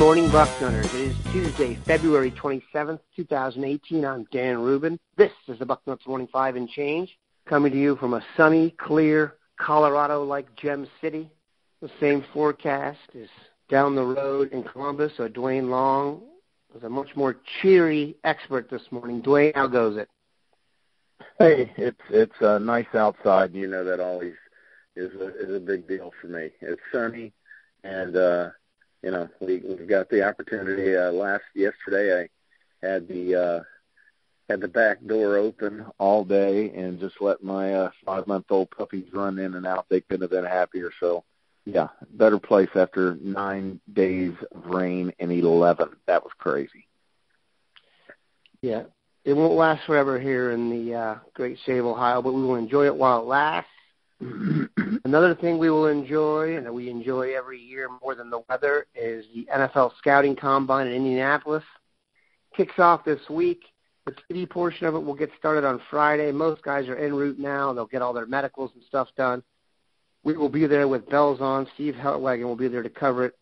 morning, Bucknutters. It is Tuesday, February 27th, 2018. I'm Dan Rubin. This is the Bucknuts Morning 5 and Change, coming to you from a sunny, clear, Colorado-like Gem City. The same forecast is down the road in Columbus, so Duane Long is a much more cheery expert this morning. Duane, how goes it? Hey, it's nice outside. You know that always is a big deal for me. It's sunny, and we've got the opportunity. Yesterday, I had the back door open all day and just let my 5-month-old puppies run in and out. They couldn't have been happier. So, yeah, better place after 9 days of rain and 11. That was crazy. Yeah, it won't last forever here in the great state of Ohio, but we will enjoy it while it lasts. Another thing we will enjoy, and that we enjoy every year more than the weather, is the NFL Scouting Combine in Indianapolis. Kicks off this week. The TV portion of it will get started on Friday. Most guys are en route now. They'll get all their medicals and stuff done. We will be there with bells on. Steve Heltwagen will be there to cover it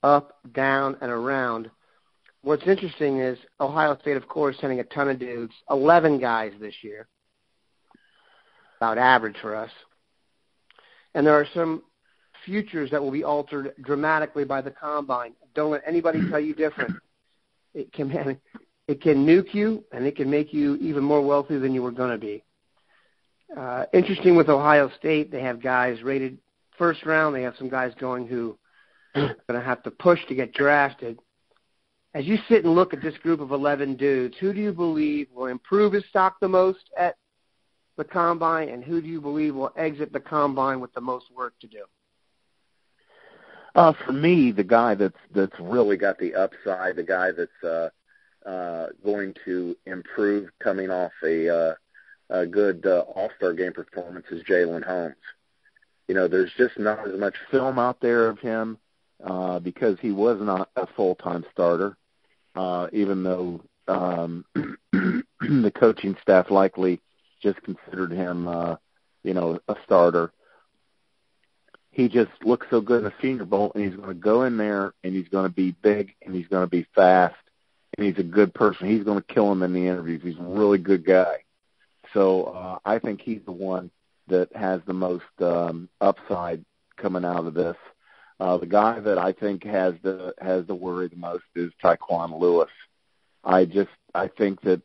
up, down, and around. What's interesting is Ohio State, of course, sending a ton of dudes, 11 guys this year. About average for us. And there are some futures that will be altered dramatically by the Combine. Don't let anybody tell you different. It can nuke you, and it can make you even more wealthy than you were going to be. Interesting with Ohio State, they have guys rated first round. They have some guys going who are going to have to push to get drafted. As you sit and look at this group of 11 dudes, who do you believe will improve his stock the most at the Combine, and who do you believe will exit the Combine with the most work to do? For me, the guy that's really got the upside, the guy that's going to improve coming off a good All-Star game performance is Jalen Holmes. You know, there's just not as much film out there of him because he was not a full-time starter, even though the coaching staff likely just considered him, a starter. He just looks so good in the Senior Bowl, and he's going to go in there, and he's going to be big, and he's going to be fast, and he's a good person. He's going to kill him in the interviews. He's a really good guy. So I think he's the one that has the most upside coming out of this. The guy that I think has the worry the most is Tyquan Lewis. I think that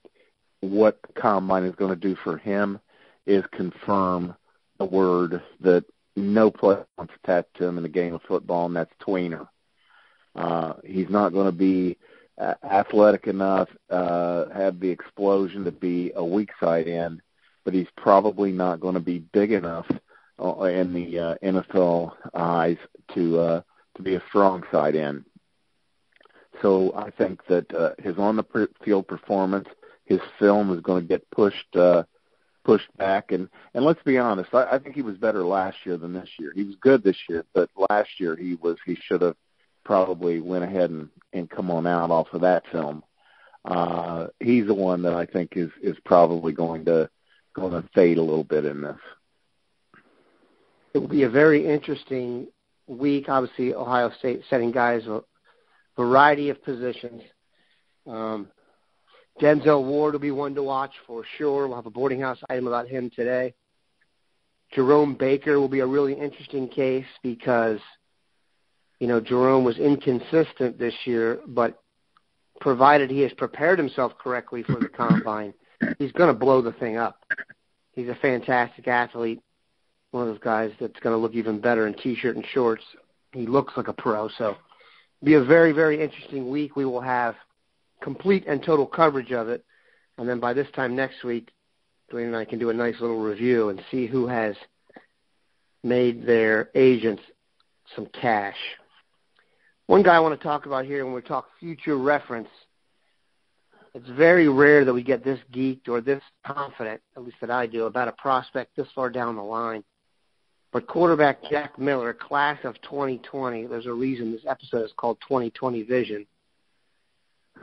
what the Combine is going to do for him is confirm the word that no player wants attached to him in the game of football, and that's tweener. He's not going to be athletic enough, have the explosion to be a weak side end, but he's probably not going to be big enough in the NFL eyes to be a strong side end. So I think that his on-the-field performance, his film is going to get pushed back. And let's be honest, I think he was better last year than this year. He was good this year, but last year he should have probably went ahead and come on out off of that film. He's the one that I think is probably going to fade a little bit in this. It will be a very interesting week. Obviously, Ohio State setting guys a variety of positions. Denzel Ward will be one to watch for sure. We'll have a boarding house item about him today. Jerome Baker will be a really interesting case because, Jerome was inconsistent this year, but provided he has prepared himself correctly for the Combine, he's going to blow the thing up. He's a fantastic athlete, one of those guys that's going to look even better in T-shirt and shorts. He looks like a pro, so it'll be a very, very interesting week. We will have complete and total coverage of it, and then by this time next week, Duane and I can do a nice little review and see who has made their agents some cash. One guy I want to talk about here when we talk future reference, it's very rare that we get this geeked or this confident, at least that I do, about a prospect this far down the line. But quarterback Jack Miller, class of 2020, there's a reason this episode is called 2020 Vision.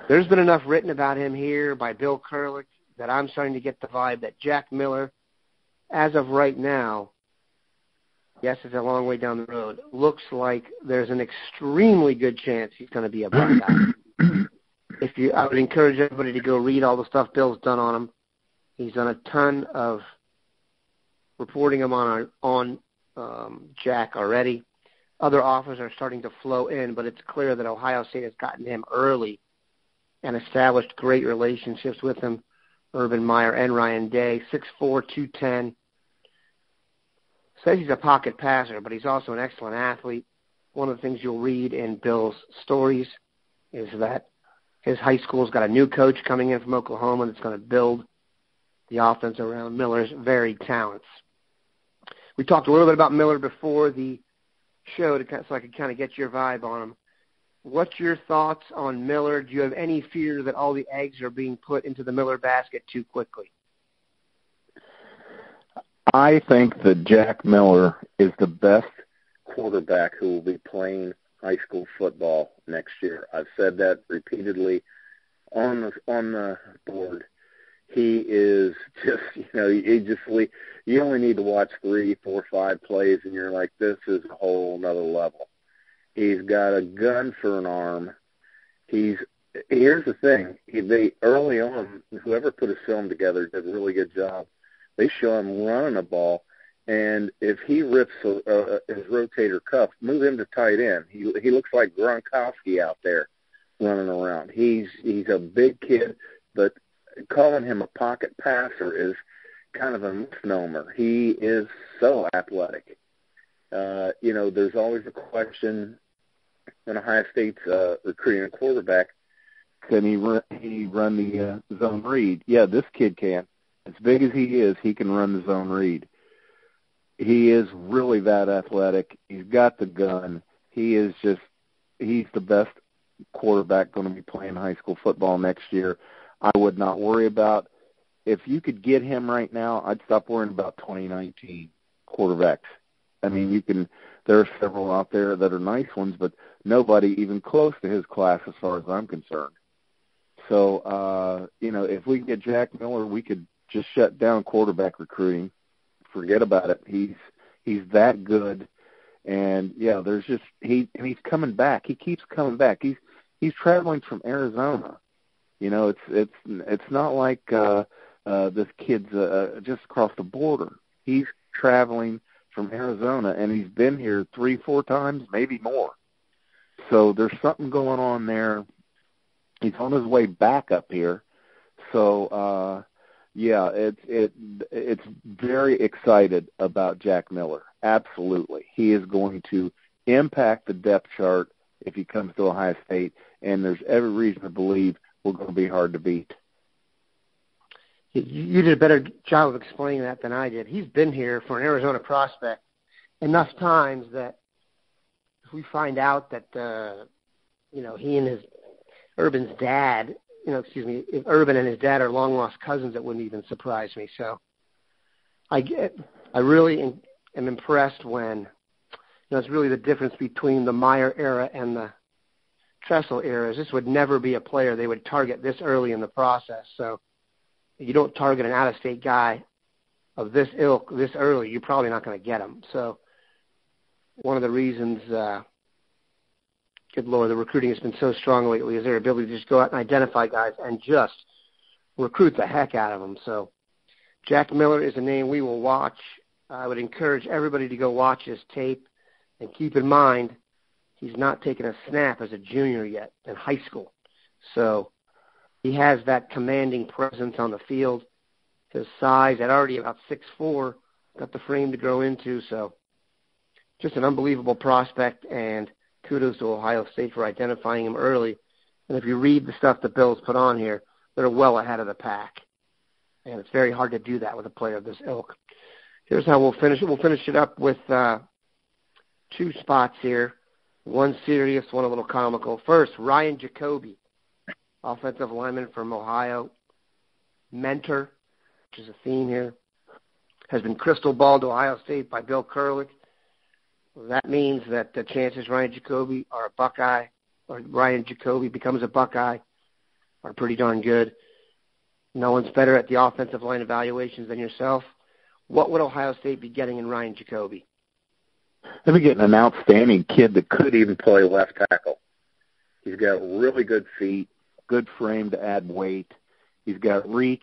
There's been enough written about him here by Bill Kurlick that I'm starting to get the vibe that Jack Miller, as of right now, Yes, it's a long way down the road. Looks like there's an extremely good chance he's going to be a Buckeye. I would encourage everybody to go read all the stuff Bill's done on him. He's done a ton of reporting him on Jack already. Other offers are starting to flow in, but it's clear that Ohio State has gotten him early and established great relationships with him. Urban Meyer and Ryan Day, 6'4", 210. Says he's a pocket passer, but he's also an excellent athlete. One of the things you'll read in Bill's stories is that his high school's got a new coach coming in from Oklahoma that's going to build the offense around Miller's varied talents. We talked a little bit about Miller before the show so I could kind of get your vibe on him. What's your thoughts on Miller? Do you have any fear that all the eggs are being put into the Miller basket too quickly? I think that Jack Miller is the best quarterback who will be playing high school football next year. I've said that repeatedly on the board. He is just, you only need to watch 3, 4, 5 plays, and you're like, this is a whole nother level. He's got a gun for an arm. Here's the thing. They early on, whoever put his film together did a really good job. They show him running a ball, and if he rips his rotator cuff, move him to tight end. He looks like Gronkowski out there running around. He's a big kid, but calling him a pocket passer is kind of a misnomer. He is so athletic. There's always a question when Ohio State's recruiting a quarterback, can he run the zone read? Yeah, this kid can. As big as he is, he can run the zone read. He is really that athletic. He's got the gun. He's the best quarterback going to be playing high school football next year. I would not worry about, if you could get him right now, I'd stop worrying about 2019 quarterbacks. I mean, there are several out there that are nice ones, but nobody even close to his class as far as I'm concerned. So, if we get Jack Miller, we could just shut down quarterback recruiting. Forget about it. He's that good. And yeah, he's coming back. He keeps coming back. He's traveling from Arizona. It's not like this kid's just across the border. He's traveling from Arizona, and he's been here 3-4 times, maybe more. So there's something going on there. He's on his way back up here. So it's very excited about Jack Miller. Absolutely, he is going to impact the depth chart if he comes to Ohio State, and there's every reason to believe we're going to be hard to beat. You did a better job of explaining that than I did. He's been here for an Arizona prospect enough times that if we find out that, he and Urban's dad, if Urban and his dad are long-lost cousins, it wouldn't even surprise me. So I really am impressed when, it's really the difference between the Meyer era and the Tressel eras. This would never be a player they would target this early in the process. So you don't target an out-of-state guy of this ilk this early, you're probably not going to get him. So one of the reasons, good Lord, the recruiting has been so strong lately is their ability to just go out and identify guys and just recruit the heck out of them. So Jack Miller is a name we will watch. I would encourage everybody to go watch his tape and keep in mind he's not taken a snap as a junior yet in high school. So he has that commanding presence on the field. His size at already about 6'4", got the frame to grow into. So just an unbelievable prospect, and kudos to Ohio State for identifying him early. And if you read the stuff that Bill's put on here, they're well ahead of the pack. And it's very hard to do that with a player of this ilk. Here's how we'll finish it. We'll finish it up with 2 spots here. One serious, one a little comical. First, Ryan Jacoby, offensive lineman from Ohio. Mentor, which is a theme here, has been crystal balled to Ohio State by Bill Kurlick. That means that the chances Ryan Jacoby are a Buckeye, or Ryan Jacoby becomes a Buckeye, are pretty darn good. No one's better at the offensive line evaluations than yourself. What would Ohio State be getting in Ryan Jacoby? Then we get an outstanding kid that could even play left tackle. He's got really good feet, good frame to add weight. He's got reach.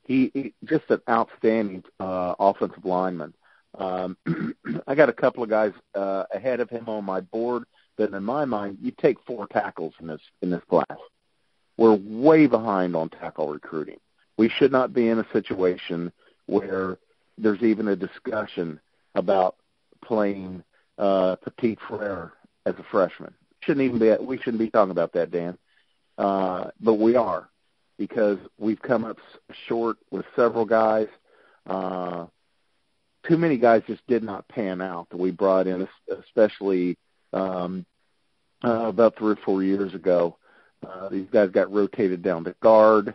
He just an outstanding offensive lineman. I got a couple of guys ahead of him on my board, but in my mind, you take 4 tackles in this class. We're way behind on tackle recruiting. We should not be in a situation where there's even a discussion about playing Petit Frere as a freshman. We shouldn't be talking about that, Dan. But we are, because we've come up short with several guys. Too many guys just did not pan out that we brought in, especially about 3 or 4 years ago. These guys got rotated down to guard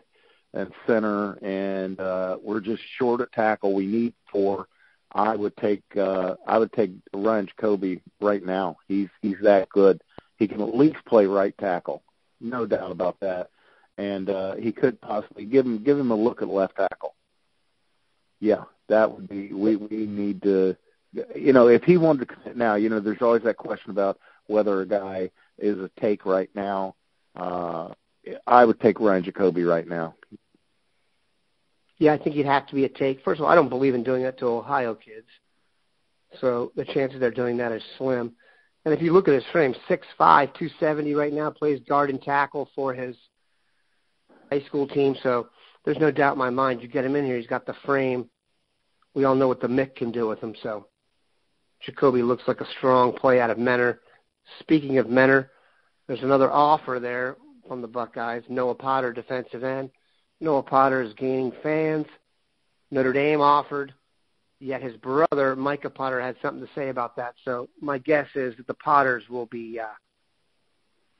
and center, and we're just short at tackle. We need 4. I would take Ryan Jacoby right now. He's that good. He can at least play right tackle, no doubt about that. And he could possibly give him a look at left tackle. Yeah, that would be. We need to, if he wanted to commit now, there's always that question about whether a guy is a take right now. I would take Ryan Jacoby right now. Yeah, I think he'd have to be a take. First of all, I don't believe in doing that to Ohio kids. So the chances they're doing that is slim. And if you look at his frame, 6'5", 270 right now, plays guard and tackle for his high school team. So there's no doubt in my mind, you get him in here, he's got the frame. We all know what the Mick can do with him. So Jacoby looks like a strong play out of Menor. Speaking of Menor, there's another offer there from the Buckeyes, Noah Potter, defensive end. Noah Potter is gaining fans. Notre Dame offered, yet his brother, Micah Potter, had something to say about that. So my guess is that the Potters will be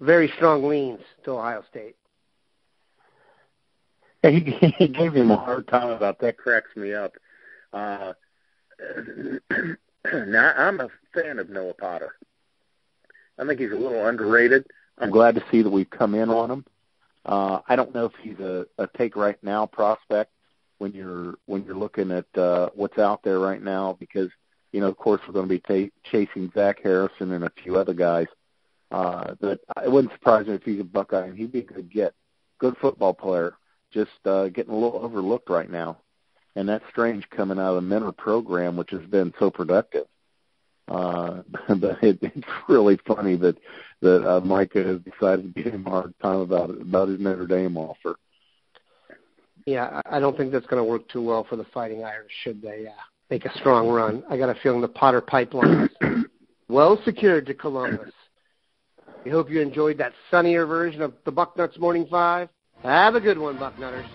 very strong leans to Ohio State. He gave him a hard time about that. Cracks me up. Now, I'm a fan of Noah Potter. I think he's a little underrated. I'm glad to see that we've come in on him. I don't know if he's a take right now prospect when you're looking at what's out there right now, because of course we're going to be chasing Zach Harrison and a few other guys. But it wouldn't surprise me if he's a Buckeye, and he'd be a good get. Good football player, just getting a little overlooked right now, and that's strange coming out of the Menor program, which has been so productive. But it's really funny that Micah has decided to give him a hard time about his Notre Dame offer. Yeah, I don't think that's going to work too well for the Fighting Irish should they make a strong run. I got a feeling the Potter pipeline is well secured to Columbus. We hope you enjoyed that sunnier version of the Bucknuts Morning 5. Have a good one, Bucknutters.